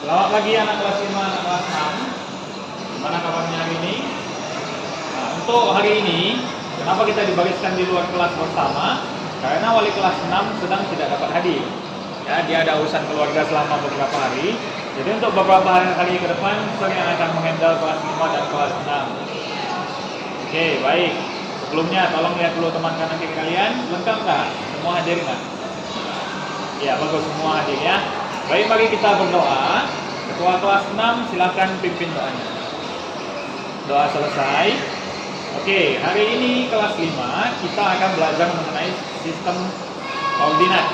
Selamat pagi anak kelas 5, anak kelas 6. Gimana kabarnya hari ini? Nah, untuk hari ini, kenapa kita dibariskan di luar kelas bersama? Karena wali kelas 6 sedang tidak dapat hadir. Ya, dia ada urusan keluarga selama beberapa hari. Jadi untuk beberapa hari ke depan, saya akan menghandle kelas 5 dan kelas 6. Oke, baik. Sebelumnya tolong lihat dulu teman kanan kiri kalian, lengkap nggak? Semua hadir nggak? Ya, bagus, semua hadir ya. Baik, mari kita berdoa. Ketua kelas 6 silakan pimpin doanya. Doa selesai. Oke, hari ini kelas 5 kita akan belajar mengenai sistem koordinat.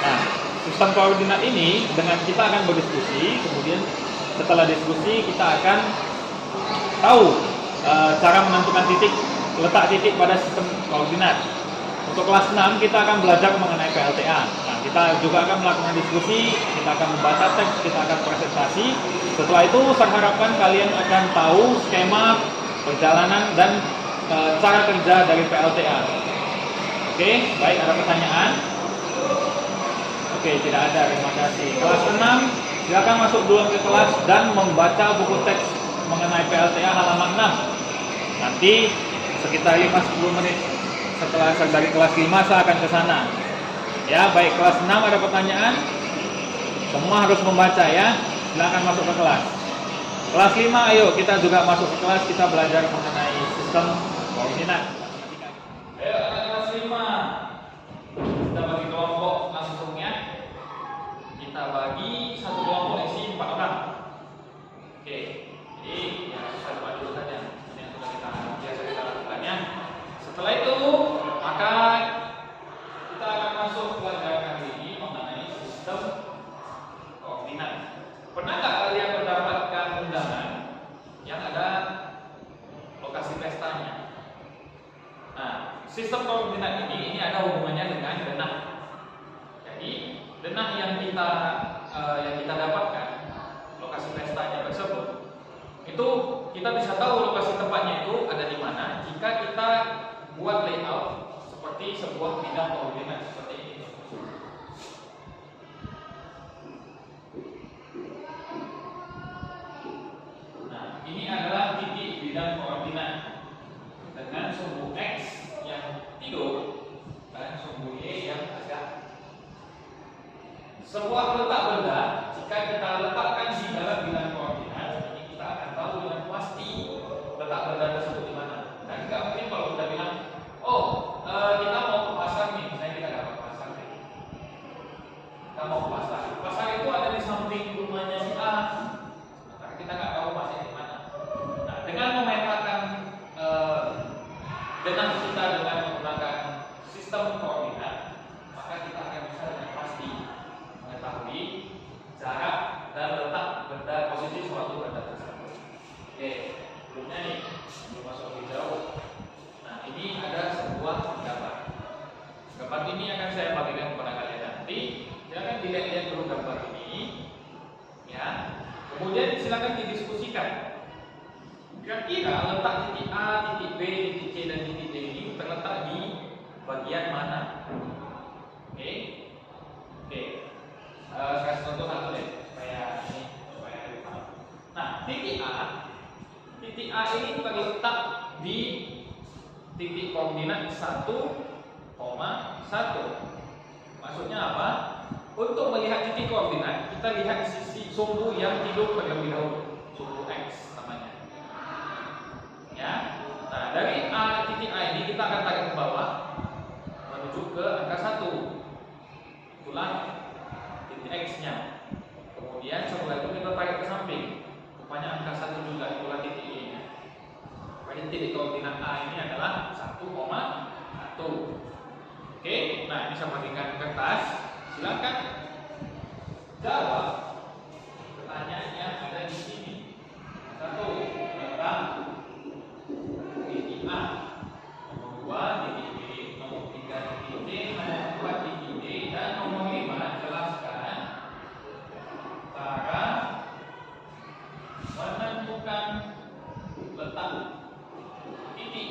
Nah, sistem koordinat ini dengan kita akan berdiskusi, kemudian setelah diskusi kita akan tahu cara menentukan letak titik pada sistem koordinat. Untuk kelas 6 kita akan belajar mengenai PLTA. Nah, kita juga akan melakukan diskusi, kita akan membaca teks, kita akan presentasi. Setelah itu saya harapkan kalian akan tahu skema perjalanan dan cara kerja dari PLTA. Oke, baik, ada pertanyaan? Oke, tidak ada, terima kasih. Kelas 6 silakan masuk duluan ke kelas dan membaca buku teks mengenai PLTA halaman 6. Nanti sekitar 5-10 menit setelah dari kelas 5 saya akan ke sana. Ya, baik, kelas 6 ada pertanyaan? Semua harus membaca ya. Silakan masuk ke kelas. Kelas 5 ayo kita juga masuk ke kelas, kita belajar mengenai sistem koordinat. Ayo anak kelas 5. Kita bagi kelompok langsung ya. Kita bagi satu kelompok isi 4 orang. Oke. Jadi ya susah dulu saja. Ini yang sudah kita biasa kita lakukan ya. Setelah itu, maka kita akan masuk pelajaran hari ini mengenai sistem koordinat. Pernah nggak kalian mendapatkan undangan yang ada lokasi pestanya? Nah, sistem koordinat ini ada hubungannya dengan denah. Jadi, denah yang kita dapatkan lokasi pestanya tersebut, itu kita bisa tahu lokasi tempatnya itu ada di mana jika kita buat layout seperti sebuah bidang koordinat seperti ini. Nah, ini adalah titik bidang koordinat dengan sumbu X yang tidur dan sumbu Y yang tegak. Sebuah letak benda jika kita letakkan di dalam bidang koordinat, ini kita akan tahu dengan pasti letak benda tersebut di mana. Dan nggak mungkin kalau kita bilang, kita mau ke pasar nih, misalnya kita dapat pasar nih. Kita mau ke pasar. Pasar itu ada di samping rumahnya si A. Nah, kita nggak tahu pasarnya di mana. Nah, dengan memetakan denah kita dengan menggunakan sistem koordinat, maka kita akan bisa dengan pasti mengetahui jarak dan letak benda, posisi suatu benda tersebut. Oke, sebelumnya nih, belum masuk lebih jauh. Nah, ini ada sebuah gambar. Gambar ini akan saya bagikan kepada kalian nanti. Silakan dilihat-lihat dulu gambar ini, ya. Kemudian silakan didiskusikan. Kira-kira letak titik A, titik B, titik C dan titik D ini terletak di bagian mana? Oke. Saya kasih contoh satu deh supaya lebih paham. Nah, titik A ini terletak di titik koordinat 1,1. Maksudnya apa? Untuk melihat titik koordinat, kita lihat sisi sumbu yang tidur terlebih dahulu, sumbu X namanya. Ya. Nah, dari titik A ini kita akan tarik ke bawah menuju ke angka 1. Itulah titik X-nya. Kemudian setelah itu kita tarik ke samping. Rupanya angka 1 juga, itulah titik Y-nya. Pada titik koordinat A ini adalah 1,1. Oke, nah ini saya bagikan kertas. Silakan jawab pertanyaan yang ada di sini. 1. Tentang titik A. Nomor 2 titik B. Nomor 3 titik C. Nomor 4 titik D. Dan nomor 5 jelaskan cara menentukan letak titik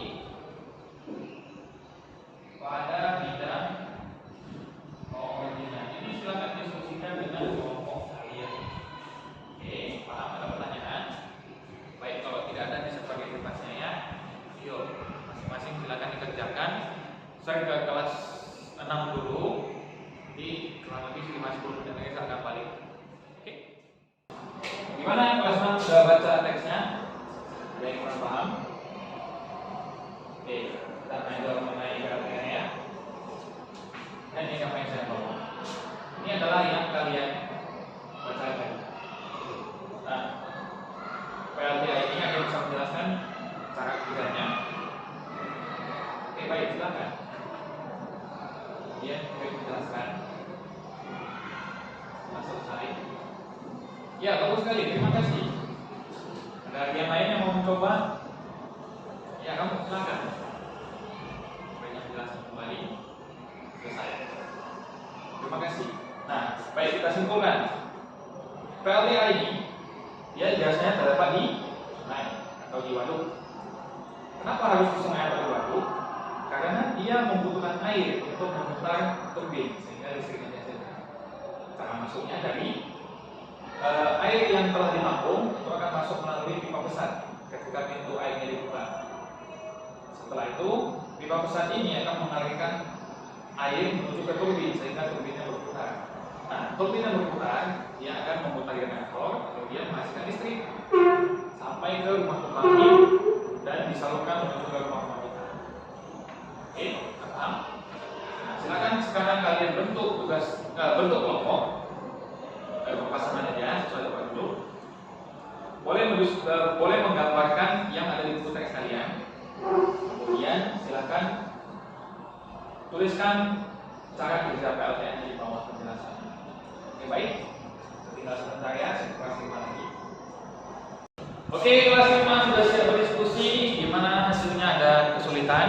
pada bidang koordinat. Ini silakan diskusikan dengan kelompok kalian. saya ke kelas 6 dulu. Jadi kurang lebih 5-10 menit lagi saya akan balik. Oke. Gimana kelas 6 sudah baca teksnya? Ada yang kurang paham? Oke, kita akan jawab mengenai grafiknya ya. Dan ini apa yang saya bawa? Ini adalah yang kalian baca tadi. Nah, PLTI ini ada yang bisa menjelaskan cara kerjanya. Oke, baik, silakan. Kemudian saya menjelaskan. Sudah selesai. Ya, bagus sekali. Terima kasih. Ada yang lain yang mau mencoba? Ya, kamu silakan. Banyak jelaskan kembali. Selesai. Terima kasih. Nah, baik, kita simpulkan. PLTA ini dia biasanya terdapat di sungai atau di waduk. Kenapa harus di sungai atau di waduk? Karena dia membutuhkan air untuk memutar turbin sehingga listriknya dihasilkan. Cara masuknya dari air yang telah ditampung itu akan masuk melalui pipa besar ketika pintu airnya dibuka. Setelah itu, pipa besar ini akan mengalirkan air menuju ke turbin sehingga turbinnya berputar. Nah, turbinnya berputar, dia akan memutar generator, kemudian menghasilkan listrik sampai ke rumah petani dan disalurkan menuju ke rumah wanita. Oke, paham? Nah, silakan sekarang kalian bentuk kelompok, pasangan aja sesuai dengan dulu. Boleh menggambarkan yang ada di buku teks kalian. Kemudian silakan tuliskan cara kerja PLTN di bawah penjelasan. Oke, baik. Tinggal sebentar ya, kelas 5 lagi. Oke, kelas 5 sudah siap berdiskusi. Gimana hasilnya, ada kesulitan?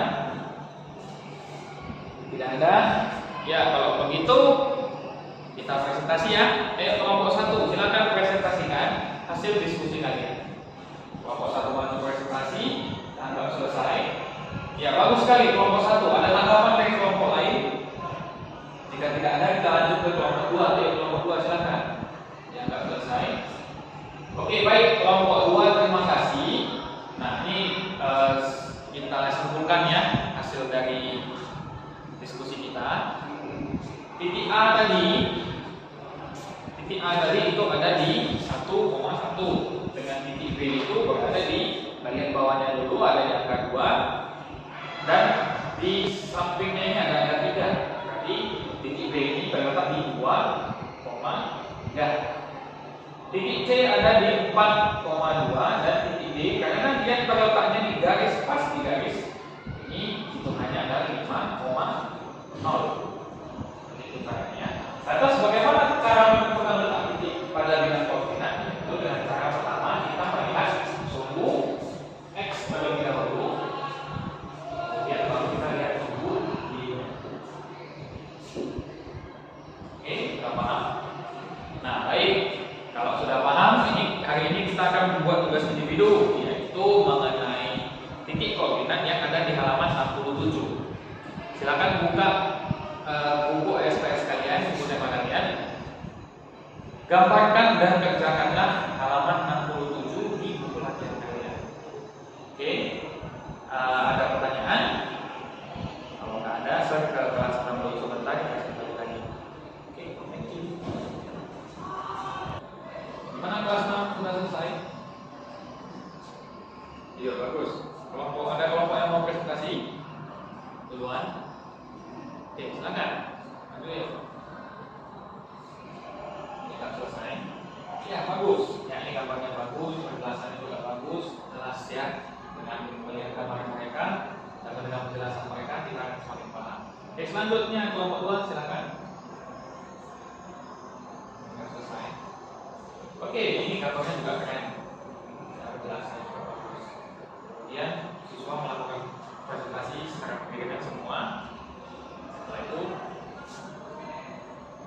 Tidak ada? Ya, kalau begitu kita presentasi ya. Kelompok 1 silakan presentasikan hasil diskusi kalian. Kelompok 1 bantu presentasi, anggap selesai. Ya, bagus sekali kelompok 1. Ada tanggapan dari kelompok lain? Jika tidak ada, kita lanjut ke kelompok 2. Kelompok 2 silakan. Ya, anggap selesai. Oke, baik, kelompok 2 terima kasih. Nah, ini kita simpulkan ya hasil dari diskusi kita. Titik A tadi itu ada di 1,1 dengan titik B itu berada di bagian bawahnya dulu, ada di angka 2 dan di sampingnya ini ada angka 3. Berarti titik B ini terletak di 2,3. Titik C ada di 4,2 dan titik D karena dia terletaknya di garis pas di garis ini hitungannya ada 5,0. Caranya. Atas bagaimana cara menentukan letak titik pada bidang koordinat? Itu dengan cara pertama kita melihat suhu x terlebih dahulu, kemudian baru kita lihat suhu y. Oke, sudah paham? Nah, baik. Kalau sudah paham, hari ini kita akan membuat tugas individu, yaitu mengenai titik koordinat yang ada di halaman 67. Silakan buka buku SPS kalian, buku tema kalian. Gambarkan dan kerjakanlah halaman 67 di buku latihan kalian. Oke, ada pertanyaan? Kalau nggak ada, saya ke kelas 6 dulu sebentar, kasih tahu lagi. Oke, thank you. Gimana kelas 6 sudah selesai? Iya, bagus. Ada kelompok yang mau presentasi? Duluan. Oke, silakan. Maju ya. Kita selesai. Ya, bagus. Ya, ini gambarnya bagus, penjelasannya juga bagus, jelas ya. Dengan melihat gambar mereka dan dengan penjelasan mereka, kita akan semakin paham. Oke, selanjutnya kelompok 2 silakan. Sudah selesai. Oke, ini gambarnya juga keren. Penjelasannya juga bagus. Kemudian siswa melakukan presentasi secara pendidikan semua. Setelah itu,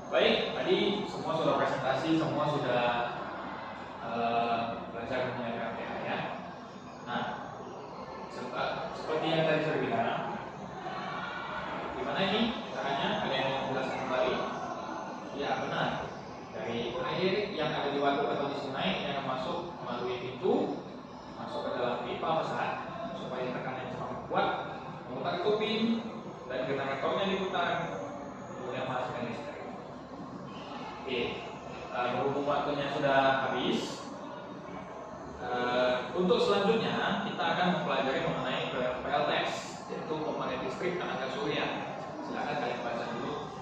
baik, tadi semua sudah presentasi, semua sudah belajar mengenai KPA ya. Nah, seperti yang tadi saya bilang, gimana ini caranya? Ada yang mau menjelaskan kembali? Ya, benar. Dari air yang ada di waduk atau di sungai yang masuk melalui pintu, masuk ke dalam pipa besar supaya tekanannya semakin kuat, memutar turbin dan Oke, berhubung waktunya sudah habis, untuk selanjutnya kita akan mempelajari mengenai PLTS, yaitu pembangkit listrik tenaga surya. Silakan kalian baca dulu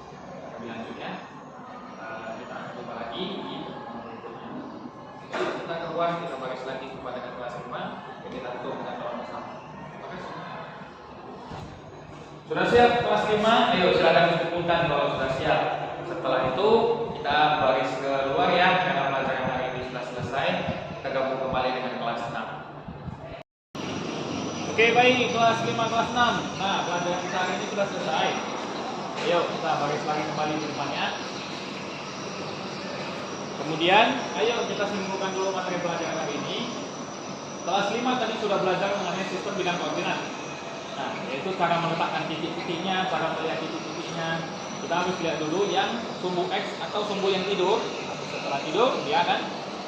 lebih lanjutnya. Kita akan coba lagi di pertemuan berikutnya. Kita keluar, kita baris lagi kepada kelas 5, dan kita tutup dengan doa bersama. Terima kasih. Sudah siap kelas 5? Ayo silakan dikumpulkan kalau sudah siap. Setelah itu kita baris keluar ya, karena pelajaran hari ini sudah selesai. Kita gabung kembali dengan kelas 6. Oke, baik, kelas 5, kelas 6. Nah, pelajaran kita hari ini sudah selesai. Ayo kita baris lagi kembali di depannya. Kemudian, ayo kita simpulkan dulu materi pelajaran hari ini. Kelas 5 tadi sudah belajar mengenai sistem bidang koordinat. Nah, yaitu cara meletakkan titik-titiknya, cara melihat titik-titiknya. Kita harus lihat dulu yang sumbu X atau sumbu yang tidur. Setelah tidur, dia akan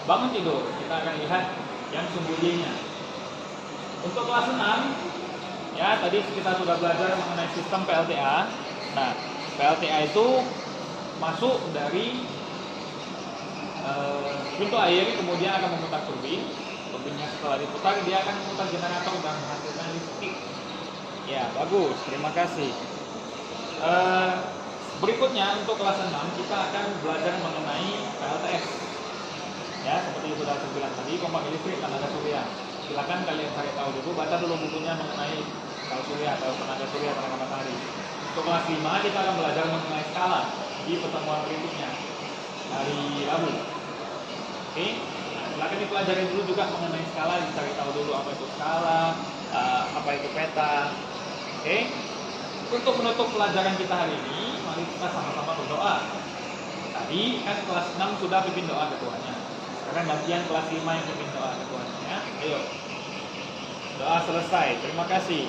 bangun tidur. Kita akan lihat yang sumbu Y-nya. Untuk kelas 6, ya tadi kita sudah belajar mengenai sistem PLTA. Nah, PLTA itu masuk dari pintu air, kemudian akan memutar turbin. Turbinnya setelah diputar, dia akan memutar generator dan menghasilkan listrik. Ya, bagus. Terima kasih. Berikutnya untuk kelas 6 kita akan belajar mengenai PLTS. Ya, seperti sudah saya bilang tadi, pembangkit listrik tenaga surya. Silakan kalian cari tahu dulu, baca dulu bukunya mengenai tenaga surya atau tenaga surya tenaga matahari. Untuk kelas 5 kita akan belajar mengenai skala di pertemuan berikutnya hari Rabu. Oke, silakan dipelajari dulu juga mengenai skala, dicari tahu dulu apa itu skala, apa itu peta. Oke, untuk menutup pelajaran kita hari ini, mari kita sama-sama berdoa. Tadi kan kelas 6 sudah pimpin doa ketuanya. Sekarang gantian kelas 5 yang pimpin doa ketuanya. Ya. Ayo, doa selesai. Terima kasih.